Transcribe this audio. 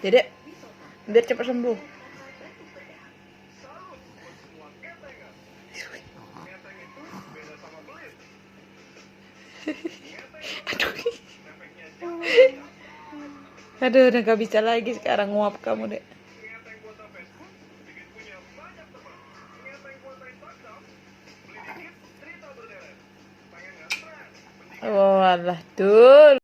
Dedek, biar cepat sembuh. Aduh. Aduh, udah gak bisa lagi sekarang nguap kamu, Dek. Oh, alah, tuh.